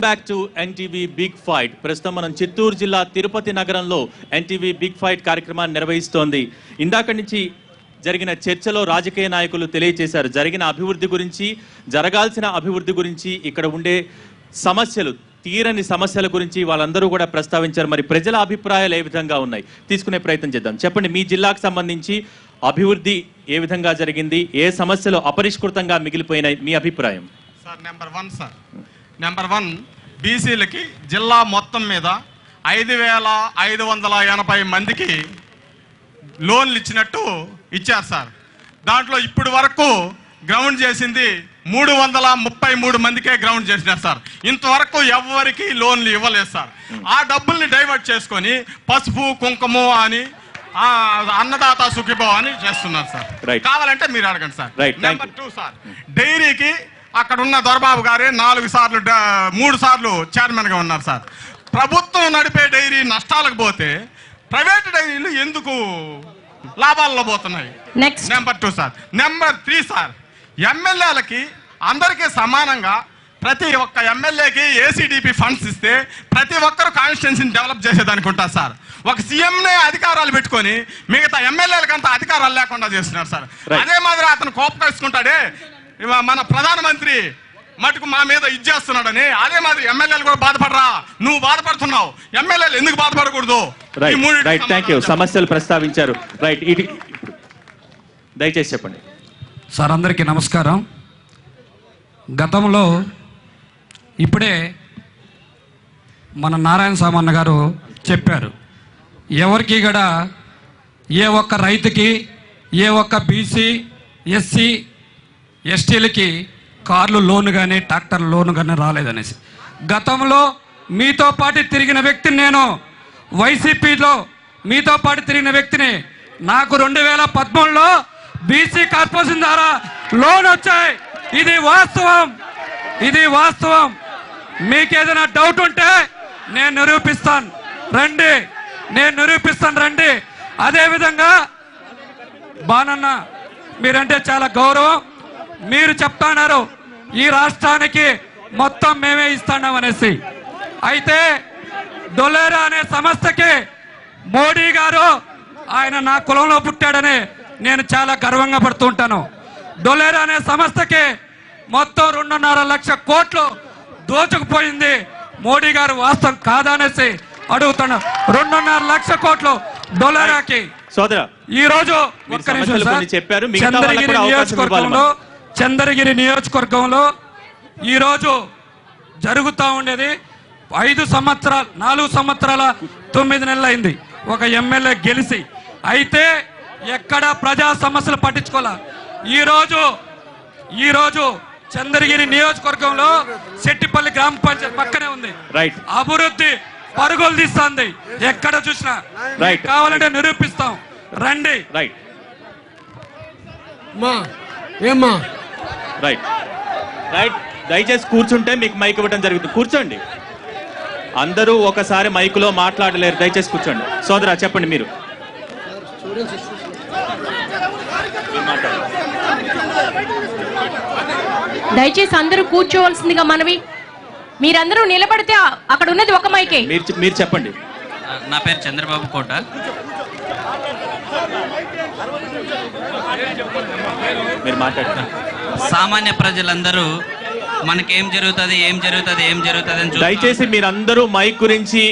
Back to NTV big fight. ప్రస్తుతం మనం చిత్తూరు జిల్లా తిరుపతి నగరంలో ఎన్టీవీ బిగ్ ఫైట్ కార్యక్రమాన్ని నిర్వహిస్తోంది. ఇందాక నుంచి జరిగిన చర్చలో రాజకీయ నాయకులు తెలియజేశారు జరిగిన అభివృద్ధి గురించి, జరగాల్సిన అభివృద్ధి గురించి, ఇక్కడ ఉండే సమస్యలు, తీరని సమస్యల గురించి వాళ్ళందరూ కూడా ప్రస్తావించారు. మరి ప్రజల అభిప్రాయాలు ఏ విధంగా ఉన్నాయి తీసుకునే ప్రయత్నం చేద్దాం. చెప్పండి, మీ జిల్లాకు సంబంధించి అభివృద్ధి ఏ విధంగా జరిగింది, ఏ సమస్యలు అపరిష్కృతంగా మిగిలిపోయినాయి, మీ అభిప్రాయం? సార్ నెంబర్ వన్ బీసీలకి జిల్లా మొత్తం మీద 5,580 మందికి లోన్లు ఇచ్చినట్టు ఇచ్చారు సార్. దాంట్లో ఇప్పటి వరకు గ్రౌండ్ చేసింది 333 మందికే గ్రౌండ్ చేసినారు సార్. ఇంతవరకు ఎవరికి లోన్లు ఇవ్వలేదు సార్. ఆ డబ్బుల్ని డైవర్ట్ చేసుకొని పసుపు కుంకుమ అని అన్నదాత సుఖీభావ అని చేస్తున్నారు సార్. కావాలంటే మీరు అడగండి సార్. నెంబర్ 2 సార్, డైరీకి అక్కడ ఉన్న దొరబాబు గారే 3 సార్లు చైర్మన్ గా ఉన్నారు సార్. ప్రభుత్వం నడిపే డైరీ నష్టాలకు పోతే ప్రైవేట్ డైరీలు ఎందుకు లాభాల్లో పోతున్నాయి? Number 2 sir. నెంబర్ 3 సార్, ఎమ్మెల్యేలకి అందరికీ సమానంగా ప్రతి ఒక్క ఎమ్మెల్యేకి ఏసీడీపీ ఫండ్స్ ఇస్తే ప్రతి ఒక్కరు కాన్స్టిట్యున్సీని డెవలప్ చేసేదానికి ఉంటారు సార్. ఒక సీఎంనే అధికారాలు పెట్టుకొని మిగతా ఎమ్మెల్యేలకు అంతా అధికారాలు లేకుండా చేస్తున్నారు సార్. అదే మాదిరి అతను కోపకరించుకుంటాడే మన ప్రధానమంత్రి మటుకు మా మీద ఇచ్చేస్తున్నాడని, అదే మాదిరి ఎమ్మెల్యేలు కూడా బాధపడరా, నువ్వు బాధపడుతున్నావు, ఎమ్మెల్యేలు ఎందుకు బాధపడకూడదు? సమస్యలు ప్రస్తావించారు. రైట్, దయచేసి చెప్పండి సార్. అందరికీ నమస్కారం. గతంలో ఇప్పుడే మన నారాయణ సామన్న గారు చెప్పారు, ఎవరికి కూడా ఏ ఒక్క రైతుకి, ఏ ఒక్క బీసీ ఎస్సీ ఎస్టీలకి కార్లు లోను కానీ ట్రాక్టర్ లోను కానీ రాలేదనేసి. గతంలో మీతో పాటు తిరిగిన వ్యక్తిని, నేను వైసీపీలో మీతో పాటు తిరిగిన వ్యక్తిని, నాకు 2013లో బీసీ కార్పొరేషన్ ద్వారా లోన్ వచ్చాయి. ఇది వాస్తవం, ఇది వాస్తవం. మీకేదైనా డౌట్ ఉంటే నేను నిరూపిస్తాను రండి, రండి. అదేవిధంగా బానన్న మీరంటే చాలా గౌరవం. మీరు చెప్తున్నారు ఈ రాష్ట్రానికి మొత్తం మేమే ఇస్తున్నాం అనేసి. అయితే డొలేరా అనే సంస్థకి మోడీ గారు ఆయన నా కులంలో పుట్టాడని నేను చాలా గర్వంగా పడుతుంటాను. డొలేరా అనే సంస్థకి మొత్తం 2.5 లక్షల కోట్లు దోచుకుపోయింది మోడీ గారు, వాస్తవం కాదనేసి అడుగుతాను. 2.5 లక్షల కోట్లు డొలేరాకి. సోదరా, ఈ రోజు ఒక్క నిమిషం సార్, చంద్రగిరి నియోజకవర్గంలో ఈరోజు జరుగుతూ ఉండేది 4 సంవత్సరాల 9 నెలలు అయింది ఒక ఎమ్మెల్యే గెలిచి. అయితే ఎక్కడ ప్రజా సమస్యలు పట్టించుకోలే. ఈ రోజు చంద్రగిరి నియోజకవర్గంలో శెట్టిపల్లి గ్రామ పంచాయతీ పక్కనే ఉంది, అభివృద్ధి పరుగులు తీస్తుంది. ఎక్కడ చూసినా కావాలంటే నిరూపిస్తాం రండి. దయచేసి కూర్చుంటే మీకు మైక్ ఇవ్వడం జరుగుతుంది. కూర్చోండి, అందరూ ఒకసారి మైకులో మాట్లాడలేరు. దయచేసి కూర్చోండి. సోదరా చెప్పండి, మీరు దయచేసి అందరూ కూర్చోవలసిందిగా మనవి. మీరందరూ నిలబడితే అక్కడ ఉన్నది ఒక మైకే. మీరు చెప్పండి. నా పేరు చంద్రబాబు కోట. మీరు మాట్లాడుతున్నారు. సామాన్య ప్రజలందరూ మనకేం జరుగుతుంది అని దయచేసి మీరందరూ మైక్ గురించి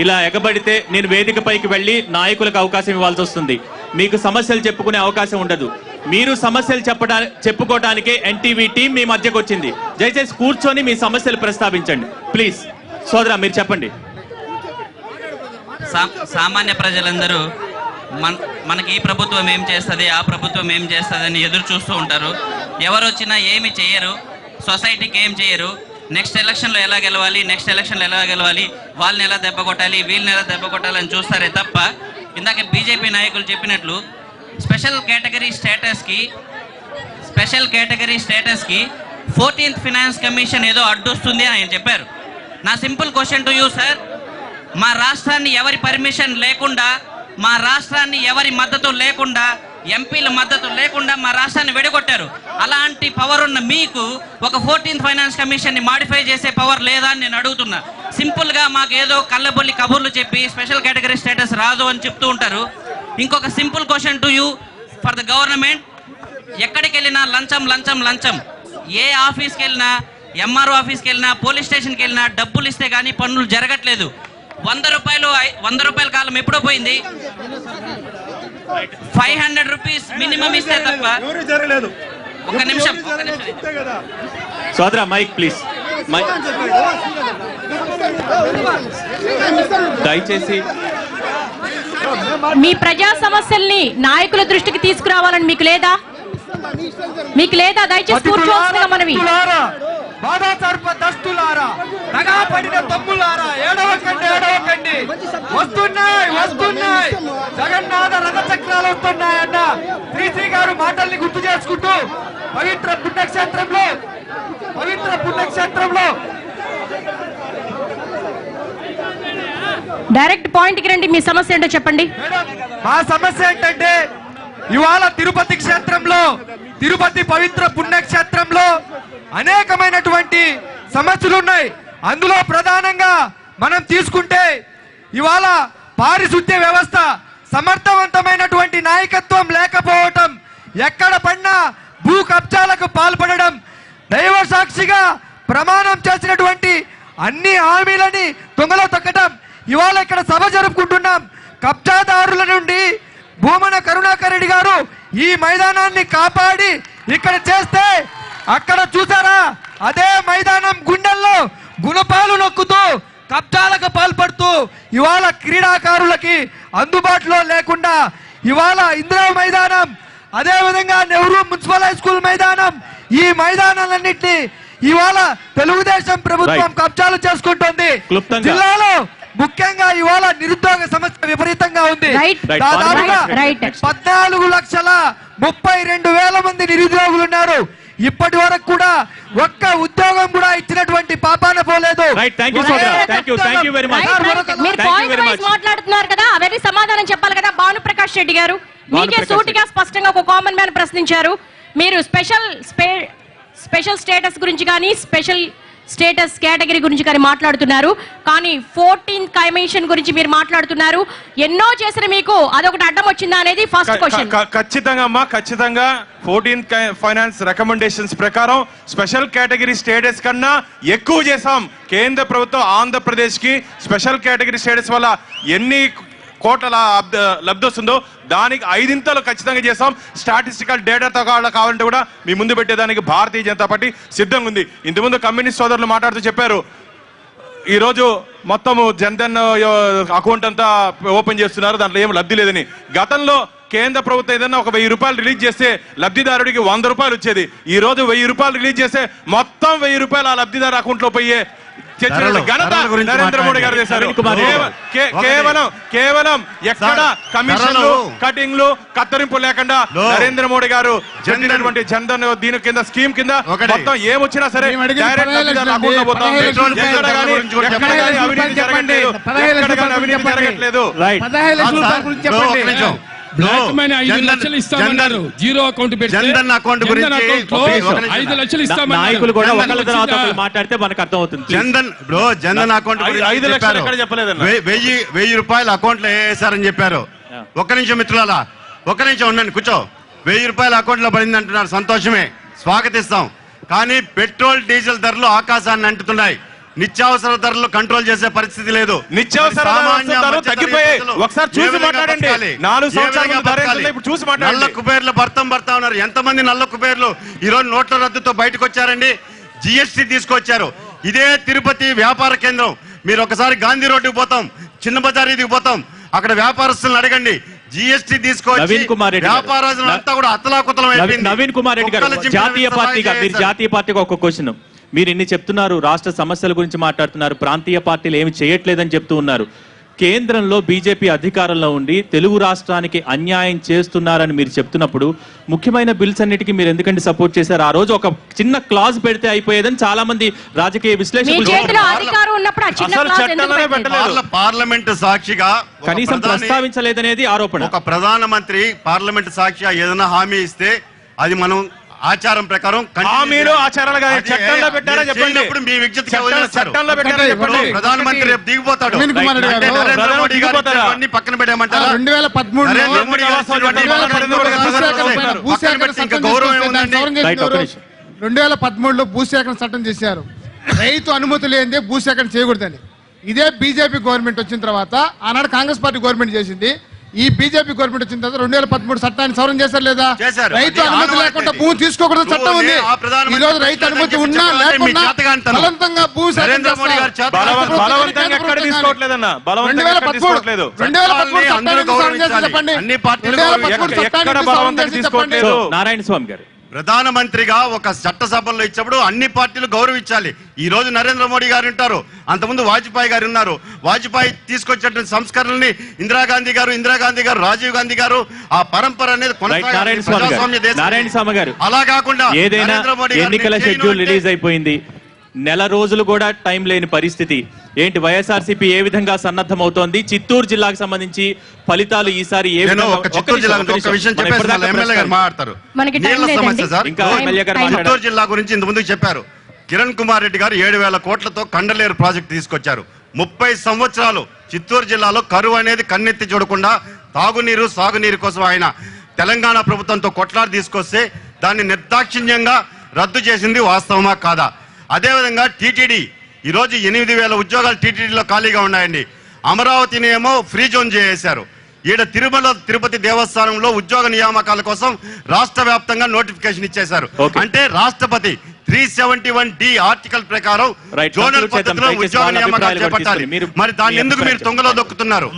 ఇలా ఎగబడితే నేను వేదిక పైకి వెళ్ళి నాయకులకు అవకాశం ఇవ్వాల్సి వస్తుంది. మీకు సమస్యలు చెప్పుకునే అవకాశం ఉండదు. మీరు సమస్యలు చెప్పుకోవడానికే ఎన్టీవీ టీం మీ మధ్యకు వచ్చింది. దయచేసి కూర్చొని మీ సమస్యలు ప్రస్తావించండి ప్లీజ్. సోదరా మీరు చెప్పండి. సామాన్య ప్రజలందరూ మనకి ఈ ప్రభుత్వం ఏం చేస్తుంది, ఆ ప్రభుత్వం ఏం చేస్తుంది అని ఎదురు చూస్తూ ఉంటారు. ఎవరు వచ్చినా ఏమి చేయరు, సొసైటీకి ఏం చేయరు. నెక్స్ట్ ఎలక్షన్లో ఎలా గెలవాలి, వాళ్ళని ఎలా దెబ్బ కొట్టాలి, వీళ్ళని ఎలా దెబ్బ కొట్టాలని చూస్తారే తప్ప, ఇందాక బీజేపీ నాయకులు చెప్పినట్లు స్పెషల్ కేటగిరీ స్టేటస్కి 14th ఫైనాన్స్ కమిషన్ ఏదో అడ్డొస్తుంది అని ఆయన చెప్పారు. నా simple question to you sir, మా రాష్ట్రాన్ని ఎవరి పర్మిషన్ లేకుండా, మా రాష్ట్రాన్ని ఎవరి మద్దతు లేకుండా ఎంపీల మద్దతు లేకుండా మా రాష్ట్రాన్ని విడగొట్టారు. అలాంటి పవర్ ఉన్న మీకు ఒక 14th ఫైనాన్స్ కమిషన్ ని మాడిఫై చేసే పవర్ లేదా అని నేను అడుగుతున్నా. సింపుల్ గా మాకు ఏదో కళ్ళబొల్లి కబుర్లు చెప్పి స్పెషల్ కేటగిరీ స్టేటస్ రాదు అని చెప్తూ ఉంటారు. ఇంకొక simple question to you for the government, ఎక్కడికి వెళ్ళినా లంచం లంచం లంచం. ఏ ఆఫీస్కి వెళ్ళినా, ఎంఆర్ఓ ఆఫీస్కి వెళ్ళినా, పోలీస్ స్టేషన్కి వెళ్ళినా డబ్బులు ఇస్తే కానీ పనులు జరగట్లేదు. 100 రూపాయల కాలం ఎప్పుడో పోయింది. 500 రూపీస్ మినిమం ఇస్తే తప్ప. ఒక నిమిషం సోదరా, మైక్ ప్లీజ్. దయచేసి మీ ప్రజా సమస్యల్ని నాయకుల దృష్టికి తీసుకురావాలని మీకు లేదా? దయచేసి కూర్చోవలసిందిగా మనవి. బాధాతర్పదస్తులారా, నగాపడిన తమ్ములారా, ఏడవకండి. వస్తున్నాయి జగన్నాథ రథ చక్రాలు వస్తున్నాయన్న శ్రీశ్రీ గారు మాటల్ని గుర్తు చేసుకుంటూ పవిత్ర పుణ్యక్షేత్రంలో డైరెక్ట్ పాయింట్ కి రండి. మీ సమస్య ఏంటో చెప్పండి. మా సమస్య ఏంటంటే ఇవాళ తిరుపతి క్షేత్రంలో, తిరుపతి పవిత్ర పుణ్యక్షేత్రంలో అనేకమైనటువంటి సమస్యలు ఉన్నాయి. అందులో ప్రధానంగా మనం తీసుకుంటే ఇవాళ పారిశుద్ధ్య వ్యవస్థ, సమర్థవంతమైనటువంటి నాయకత్వం లేకపోవటం, ఎక్కడ పడినా భూ కబ్జాలకు పాల్పడడం, దైవ సాక్షిగా ప్రమాణం చేసినటువంటి అన్ని హామీలని తుంగలో తొక్కటం. ఇవాళ ఇక్కడ సభ జరుపుకుంటున్నాం. కబ్జాదారుల నుండి భూమన కరుణాకర్ రెడ్డి గారు ఈ మైదానాన్ని కాపాడి ఇక్కడ చేస్తే, అక్కడ చూసారా అదే మైదానం గుండెల్లో గుణపాలు నొక్కుతూ కబ్జాలకు పాల్పడుతూ ఇవాళ క్రీడాకారులకి అందుబాటులో లేకుండా ఇవాళ ఇందిరా మైదానం, అదే విధంగా నెహ్రూ మున్సిపల్ హై స్కూల్ మైదానం, ఈ మైదానాలన్నింటినీ ఇవాళ తెలుగుదేశం ప్రభుత్వం కబ్జాలు చేసుకుంటోంది. జిల్లాలో ముఖ్యంగా ఇవాళ నిరుద్యోగ సమస్య విపరీతంగా ఉంది. దాదాపుగా 14,32,000 మంది నిరుద్యోగులు ఉన్నారు. ఇప్పటి వరకు కూడా ఒక్క ఉద్యోగం కూడా ఇచ్చినటువంటి పాపాన పోలేదు. మీరు పాయింట్ వైస్ మాట్లాడుతున్నారు కదా, అవన్నీ సమాధానం చెప్పాలి కదా. భానుప్రకాష్ రెడ్డి గారు మీకే సూటిగా స్పష్టంగా ఒక కామన్ మ్యాన్ ప్రశ్నించారు. మీరు స్పెషల్ స్టేటస్ గురించి కానీ, స్పెషల్ స్టేటస్ కేటగిరీ గురించి కానీ మాట్లాడుతున్నారు, కానీ 14th కమిషన్ గురించి మీరు మాట్లాడుతున్నారు. ఎన్నో చేసిన మీకు అదొకటి అడ్డం వచ్చిందా అనేది ఫస్ట్ క్వశ్చన్. ఖచ్చితంగా 14th ఫైనాన్స్ రికమెండేషన్స్ ప్రకారం స్పెషల్ కేటగిరీ స్టేటస్ కన్నా ఎక్కువ చేసాం. కేంద్ర ప్రభుత్వం ఆంధ్రప్రదేశ్ కి స్పెషల్ కేటగిరీ స్టేటస్ వల్ల ఎన్ని కోట్ల లబ్ధి వస్తుందో దానికి 5 ఖచ్చితంగా చేసాం. స్టాటిస్టికల్ డేటాతో కావాలంటే కూడా మీ ముందు పెట్టేదానికి భారతీయ జనతా పార్టీ సిద్ధంగా ఉంది. ఇంతకుముందు కమ్యూనిస్ట్ సోదరులు మాట్లాడుతూ చెప్పారు, ఈరోజు మొత్తము జన్ధన్ అకౌంట్ అంతా ఓపెన్ చేస్తున్నారు, దాంట్లో ఏం లబ్ధి లేదని. గతంలో కేంద్ర ప్రభుత్వం ఏదైనా ఒక 1000 రూపాయలు రిలీజ్ చేస్తే లబ్ధిదారుడికి 100 రూపాయలు వచ్చేది. ఈ రోజు 1000 రూపాయలు రిలీజ్ చేస్తే మొత్తం 1000 రూపాయలు ఆ లబ్ధిదారు అకౌంట్ లో పోయే ఘనత నరేంద్ర మోడీ గారు చేశారు. కేవలం ఎక్కడ కమిషన్లు, కటింగ్లు, కత్తరింపు లేకుండా నరేంద్ర మోడీ గారు చెందినటువంటి జన్ధన్ దీని కింద స్కీమ్ కింద మొత్తం ఏమొచ్చినా సరే డైరెక్ట్ అకౌంట్ లో పోతాం. ఎక్కడ కానీ అవినీతి జరగట్లేదు. నాయకులు కూడా ఒకళ్ళ తర్వాత ఒకళ్ళు మాట్లాడితే మనకు అర్థం అవుతుంది. జన్ధన్ అకౌంట్ 5 లక్షలు ఎక్కడ చెప్పలేదన్న. 1000 రూపాయలు అకౌంట్ లో వేసారని చెప్పారు. ఒక్క నిమిషం మిత్రులారా, ఒక్క నిమిషం ఉండండి, కూర్చో. 1000 రూపాయలు అకౌంట్ లో పడింది అంటున్నారు, సంతోషమే, స్వాగతిస్తాం. కానీ పెట్రోల్ డీజిల్ ధరలు ఆకాశాన్ని అంటుతున్నాయి. నిత్యావసర ధరలు కంట్రోల్ చేసే పరిస్థితి లేదు. నిత్యావసర ధరలు తగ్గిపోయాయి. ఒకసారి చూసి మాట్లాడండి. 4 సంవత్సరాలు ఇప్పుడు చూసి మాట్లాడండి. నల్ల కుబేర్లు భర్త ఉన్నారు. ఎంతమంది నల్ల కుబేర్లు ఈ రోజు నోట్ల రద్దుతో బయటకు వచ్చారండి. జిఎస్టీ తీసుకొచ్చారు. ఇదే తిరుపతి వ్యాపార కేంద్రం. మీరు ఒకసారి గాంధీ రోడ్డుకి పోతాం, చిన్న బజార్ ఇదికి పోతాం, అక్కడ వ్యాపారస్తులను అడగండి. జిఎస్టీ తీసుకొచ్చి వ్యాపారస్తులంతా కూడా అతలాకుతలం అయిపోయింది. నవీన్ కుమార్ రెడ్డి గారు, జాతీయ పార్టీగా ఒక క్వశ్చన్. మీరు ఇన్ని చెప్తున్నారు, రాష్ట్ర సమస్యల గురించి మాట్లాడుతున్నారు, ప్రాంతీయ పార్టీలు ఏమి చేయట్లేదని చెప్తూ ఉన్నారు. కేంద్రంలో బీజేపీ అధికారంలో ఉండి తెలుగు రాష్ట్రానికి అన్యాయం చేస్తున్నారని మీరు చెప్తున్నప్పుడు ముఖ్యమైన బిల్స్ అన్నిటికీ మీరు ఎందుకంటే సపోర్ట్ చేశారు? ఆ రోజు ఒక చిన్న క్లాజ్ పెడితే అయిపోయేదని చాలా మంది రాజకీయ విశ్లేషకులు అధికారం ఉన్నప్పుడు చిన్న అసలు clause ఎందుకు చట్టంలోనే పెట్టలేదు? పెట్టలేదు. పార్లమెంట్ సాక్షిగా ఒక కనీసం ప్రధాని- ప్రస్తావించలేదనేది ఆరోపణ. ఒక ప్రధానమంత్రి పార్లమెంట్ సాక్షిగా ఏదైనా హామీ ఇస్తే అది మనం ఆచారం ప్రకారం continue హామీలు చేయాలి. ఆచారాలు కాదు, అది చట్టంలో పెట్టారా మీరు చెప్పండి. చేయనప్పుడు మీ విజ్ఞతకి వదిలేస్తారు. చట్టంలో పెట్టారా ఇప్పుడు చెప్పండి. ప్రధానమంత్రి రేపు దిగిపోతాడు. అరవింద్ కుమార్ రెడ్డి అంటే గారు, నరేంద్ర ప్రధాని మోడీ గారు దిగిపోతారా? ఇవన్నీ పక్కన పెట్టేయమంటారా? 2013 నరేంద్ర మోడీ గారు ఇచ్చినటువంటి పక్కన పెట్టి ఇంకా గౌరవం ఏముందండి? రైట్, ఒక నిమిషం. 2013లో భూసేకరణ చట్టం చేశారు. రైతు అనుమతి లేనిదే భూసేకరణ చేయకూడదని. ఇదే బీజేపీ గవర్నమెంట్ వచ్చిన తర్వాత, ఆనాడు కాంగ్రెస్ పార్టీ గవర్నమెంట్ చేసింది, ఈ బీజేపీ గవర్నమెంట్ వచ్చిన తర్వాత 2013 చట్టాన్ని సవరణ చేశారు లేదా? చేశారు. రైతు అది అనుమతి ఆనవాయితీ. లేకుండా భూమి తీసుకోకూడదు చట్టం ఉంది. ఆ ప్రధానమంత్రి ఈ రోజు రైతు అనుమతి ఉన్నా లేకున్నా బలవంతంగా భూ సేకరణ నరేంద్ర మోడీ గారు చేస్తారు. బలవంతంగా ఎక్కడ తీసుకోవట్లేదన్నా, బలవంతంగా ఎక్కడ 2013 తీసుకోవట్లేదు. 2013 అందరూ చట్టాన్ని సవరణ చేసి గౌరవించాలి. చెప్పండి. అన్ని పార్టీలు 2013 గౌరవించాలి. చట్టాన్ని ఎక్కడ సవరణ బలవంతంగా చేసి తీసుకోవట్లేదు. చెప్పండి. నారాయణ స్వామి గారు, ప్రధానమంత్రిగా ఒక చట్టసభల్లో ఇచ్చినప్పుడు అన్ని పార్టీలు గౌరవించాలి. ఈ రోజు నరేంద్ర మోడీ గారు ఉంటారు, అంతకుముందు వాజ్పేయి గారు ఉన్నారు. వాజ్పేయి తీసుకొచ్చినటువంటి సంస్కరణల్ని ఇందిరాగాంధీ గారు, రాజీవ్ గాంధీ గారు, ఆ పరంపర అనేది కొనసాగాలి. నారాయణ స్వామి గారు, ప్రజాస్వామ్య దేశం. నారాయణ స్వామి గారు, అలా కాకుండా ఏదైనా నరేంద్ర మోడీ గారు ఎన్నికల నేను చేయను షెడ్యూల్ అంటే రిలీజ్ అయిపోయింది, నెల రోజులు కూడా టైం లేని పరిస్థితి ఏంటి? వైఎస్ఆర్సీపీ ఏ విధంగా సన్నద్ధమవుతోంది? చిత్తూరు జిల్లాకు సంబంధించి ఫలితాలు ఈసారి ఏ నేను విధంగా? ఒక చిత్తూరు జిల్లా ఒక విషయం మనం చెప్పేసి ఇప్పటిదాకా ఎమ్మెల్యే గారు మాట్లాడతారు. మనకి టైం నీళ్ల లేదండి. సమస్య సార్. ఇంకా ఎమ్మెల్యే గారు మాట్లాడారు. చిత్తూరు జిల్లా గురించి ఇంత ముందుకు చెప్పారు. కిరణ్ కుమార్ రెడ్డి గారు 7,000 కోట్లతో కండలేరు ప్రాజెక్టు తీసుకొచ్చారు. 30 సంవత్సరాలు చిత్తూరు జిల్లాలో కరువు అనేది కన్నెత్తి చూడకుండా తాగునీరు, సాగునీరు కోసం ఆయన తెలంగాణ ప్రభుత్వంతో కొట్లాడి తీసుకొస్తే దాన్ని నిర్దాక్షిణ్యంగా రద్దు చేసింది వాస్తవమా కాదా? అదేవిధంగా టీటీడీ ఈరోజు 8,000 ఉద్యోగాలు టీటీడీలో ఖాళీగా ఉన్నాయండి. అమరావతిని ఏమో ఫ్రీ జోన్ చేసేశారు. ఈడ తిరుపతి దేవస్థానంలో ఉద్యోగ నియామకాల కోసం రాష్ట్ర వ్యాప్తంగా నోటిఫికేషన్ ఇచ్చేశారు. Okay. అంటే రాష్ట్రపతి 371D ఆర్టికల్ ప్రకారం Right. జోనల్ Conclude చేద్దాం. పద్ధతిలో దయచేసి ఉద్యోగ వాళ్ళ నియామకాలు అభిప్రాయాలు చేపట్టాలి. మీరు మరి దాన్ని మీ ఎందుకు మీరు అభిప్రాయం తొంగలో దొక్కుతున్నారు?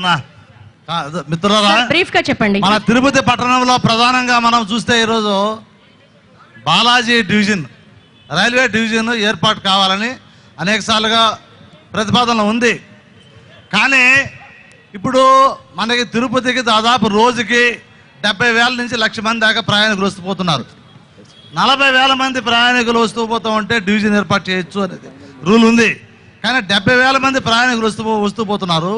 మిత్రులారా, బ్రీఫ్ గా చెప్పండి. మన తిరుపతి పట్టణంలో ప్రధానంగా మనం చూస్తే ఈరోజు బాలాజీ డివిజన్, రైల్వే డివిజన్ ఏర్పాటు కావాలని అనేక సార్లుగా ప్రతిపాదన ఉంది. కానీ ఇప్పుడు మనకి తిరుపతికి దాదాపు రోజుకి 70,000 నుంచి 1,00,000 మంది దాకా ప్రయాణికులు వస్తుపోతున్నారు. 40,000 మంది ప్రయాణికులు వస్తూ పోతూ ఉంటే డివిజన్ ఏర్పాటు చేయొచ్చు అనేది రూల్ ఉంది. కానీ 70,000 మంది ప్రయాణికులు వస్తూ పోతున్నారు.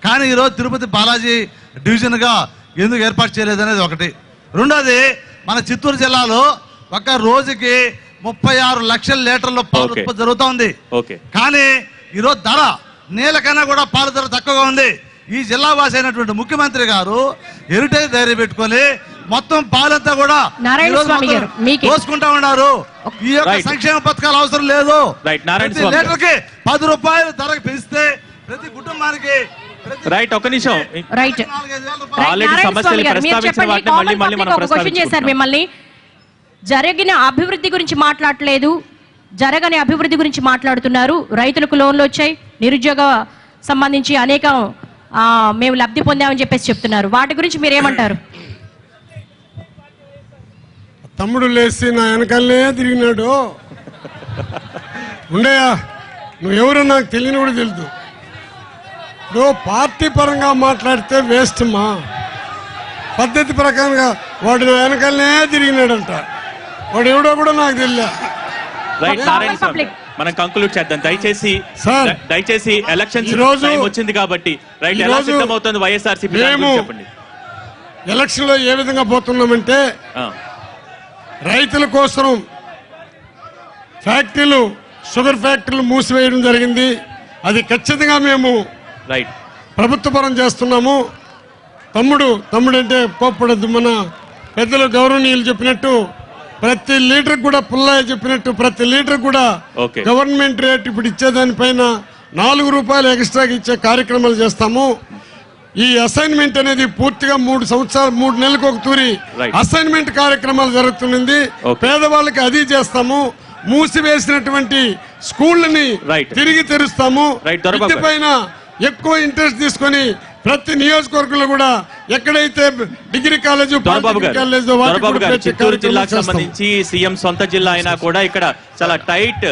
కానీ ఈరోజు తిరుపతి బాలాజీ డివిజన్గా ఎందుకు ఏర్పాటు చేయలేదు అనేది ఒకటి. రెండోది, మన చిత్తూరు జిల్లాలో ఒక రోజుకి 36 లక్షల లీటర్ల పాలు Okay. ఉత్పత్తి జరుగుతూ ఉంది. ఓకే. కానీ ఈరోజు ధర నీళ్ళ కన్నా కూడా పాల ధర తక్కువగా ఉంది. ఈ జిల్లా వాసి అయినటువంటి ముఖ్యమంత్రి గారు హెరిటేజ్ డైరీ పెట్టుకొని మొత్తం పాలంతా కూడా నారాయణ ఈరోజు స్వామి మొత్తం గారు, మీకే. దోసుకుంటా ఉన్నారు. ఈ యొక్క Right. సంక్షేమ పథకాలు అవసరం లేదు. Right. నారాయణ ప్రతి స్వామి గారు. లీటర్కి 10 రూపాయలు ధరకు పెంచితే ప్రతి కుటుంబానికి రైట్, ఒక నిమిషం. రైట్. 4,500 రూపాయలు ఆల్రెడీ నారాయణ సమస్యలు స్వామి గారు, మీరు ప్రస్తావించిన చెప్పండి. వాటిని కామన్ మళ్ళీ పబ్లిక్ మనం ఒక క్వశ్చన్ చేశారు ప్రస్తావించుకుంటున్నాం. మిమ్మల్ని. జరిగిన అభివృద్ధి గురించి మాట్లాడలేదు, జరగని అభివృద్ధి గురించి మాట్లాడుతున్నారు. రైతులకు లోన్లు వచ్చాయి, నిరుద్యోగ సంబంధించి అనేక మేము లబ్ధి పొందామని చెప్పేసి చెప్తున్నారు. వాటి గురించి మీరేమంటారు? తమ్ముడు లేచి నా వెనకాలనే తిరిగినాడు. ఉండయా, నువ్వెవరో నాకు తెలియని కూడా తెలుసు. నువ్వు పార్టీ పరంగా మాట్లాడితే వేస్ట్ మా. పద్ధతి ప్రకారంగా వాడు నా వెనకాలనే తిరిగినాడంట. వాడు ఎవడో కూడా నాకు తెలియదు. రైట్, నారాయణ స్వామి గారు, మనం కంక్లూడ్ చేద్దాం సార్. దయచేసి ఎలక్షన్స్ ఈరోజు- టైం వచ్చింది కాబట్టి రైట్, ఎలా ఈరోజు సిద్ధమవుతుంది వైఎస్ఆర్సీపీ మేము చెప్పండి. ఎలక్షన్లో ఏ విధంగా పోతున్నామంటే ఆ, రైతుల కోసం ఫ్యాక్టరీలు, షుగర్ ఫ్యాక్టరీలు మూసివేయడం జరిగింది. అది ఖచ్చితంగా మేము రైట్, ప్రభుత్వ పరం చేస్తున్నాము. తమ్ముడు అంటే కోప్పడద్దు. మన పెద్దలు గౌరవనీయులు చెప్పినట్టు ప్రతి లీటర్ కూడా పుల్లయ్య చెప్పినట్టు ప్రతి లీటర్ కూడా Okay. గవర్నమెంట్ రేట్ ఇప్పుడు ఇచ్చేదానిపైన 4 రూపాయలు ఎక్స్ట్రాగా ఇచ్చే కార్యక్రమాలు చేస్తాము. ఈ అసైన్మెంట్ అనేది పూర్తిగా 3 సంవత్సరాలు 3 నెలలకు ఒక తూరి Right. అసైన్మెంట్ కార్యక్రమాలు జరుగుతుంది. Okay. పేదవాళ్ళకి అది చేస్తాము. మూసివేసినటువంటి స్కూళ్ళని Right. తిరిగి తెరుస్తాము. Right, దొరబాబు విద్య పైన ఎక్కువ ఇంట్రెస్ట్ తీసుకొని ప్రతి నియోజకవర్గంలో కూడా ఎక్కడైతే డిగ్రీ కాలేజ్, దొరబాబు గారు, కాలేజ్ దొరబాబు గారు, చిత్తూరు జిల్లాకు సంబంధించి సీఎం సొంత జిల్లా అయినా కూడా ఇక్కడ చాలా టైట్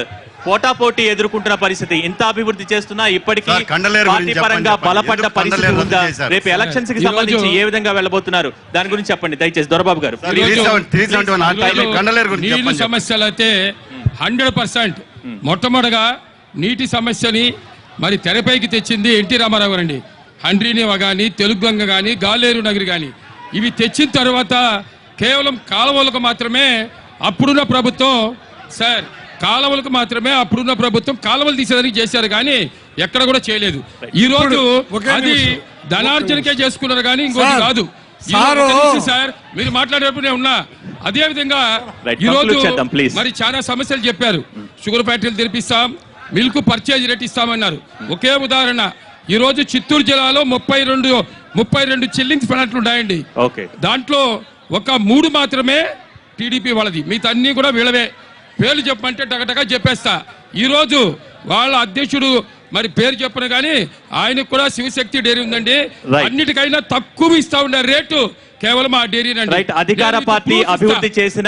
పోటాపోటీ ఎదుర్కొంటున్న పరిస్థితి. ఇంత అభివృద్ధి చేస్తున్నా ఇప్పటికీ సార్, కండలేరు పార్టీ గురించి పరంగా చెప్పండి. బలపడ్డ ఎందుకు పరిస్థితి కండలేరు ఉందా? రద్దు చేశారు? రేపు ఎలక్షన్స్ కి ఈరోజు- సంబంధించి ఏ విధంగా వెళ్ళబోతున్నారు దాని గురించి చెప్పండి దయచేసి. దొరబాబు గారు, సార్, 371 ఆర్టికల్ కండలేరు గురించి నీటి చెప్పండి. సమస్యలు అయితే 100% మొట్టమొదటిగా నీటి సమస్యని మరి తెరపైకి తెచ్చింది ఎన్టీ రామారావు గారండి. హండ్రీనివ కానీ, తెలుగు గంగ కానీ, గాలేరు నగరి కానీ ఇవి తెచ్చిన తర్వాత కేవలం కాలువలకు మాత్రమే అప్పుడున్న ప్రభుత్వం సార్ కాలువలకు మాత్రమే అప్పుడున్న ప్రభుత్వం కాలువలు తీసేదానికి చేశారు కానీ ఎక్కడ కూడా చేయలేదు. ఈ రోజు అది ధనార్జనకే చేసుకున్నారు కానీ ఇంకోటి కాదు. సార్ మీరు మాట్లాడేటప్పుడు నేను ఉన్నా. అదే విధంగా ఈ రోజు మరి చాలా సమస్యలు చెప్పారు. షుగర్ ఫ్యాక్టరీలు తెరిపిస్తాం, మిల్క్ పర్చేజ్ రేట్ ఇస్తామన్నారు. ఒకే ఉదాహరణ, ఈ రోజు చిత్తూరు జిల్లాలో 32 చిల్లింగ్స్ ప్లాంట్లు ఉన్నాయండి. దాంట్లో ఒక 3 మాత్రమే టీడీపీ వాళ్ళది, మిగతా అన్ని కూడా వీళ్ళవే. పేర్లు చెప్పమంటే టగటగా చెప్పేస్తా. ఈ రోజు వాళ్ళ అధ్యక్షుడు మరి పేరు చెప్పను కానీ ఆయనకు కూడా శివశక్తి డైరీ ఉందండి. అన్నిటికైనా తక్కువ ఇస్తా ఉండే రేటు కేవలం ఆ డైరీ. అధికార పార్టీ అభివృద్ధి చేసిన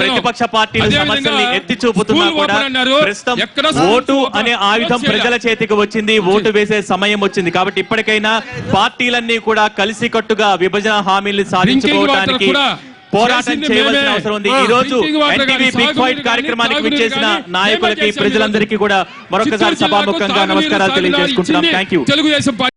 ప్రతిపక్ష పార్టీల సమస్యల్ని ఎత్తి చూపుతున్నా కూడా ప్రస్తుతం ఓటు అనే ఆయుధం ప్రజల చేతికి వచ్చింది, ఓటు వేసే సమయం వచ్చింది. కాబట్టి ఇప్పటికైనా పార్టీలన్నీ కూడా కలిసికట్టుగా విభజన హామీల్ని సాధించుకోవడానికి పోరాటం చేయవలసిన అవసరం ఉంది. ఈ రోజు ఎన్టీవీ బిగ్ ఫైట్ కార్యక్రమానికి విచ్చేసిన నాయకులకి, ప్రజలందరికీ కూడా మరొకసారి సభాముఖంగా నమస్కారాలు తెలియజేసుకుంటున్నాం. Thank you.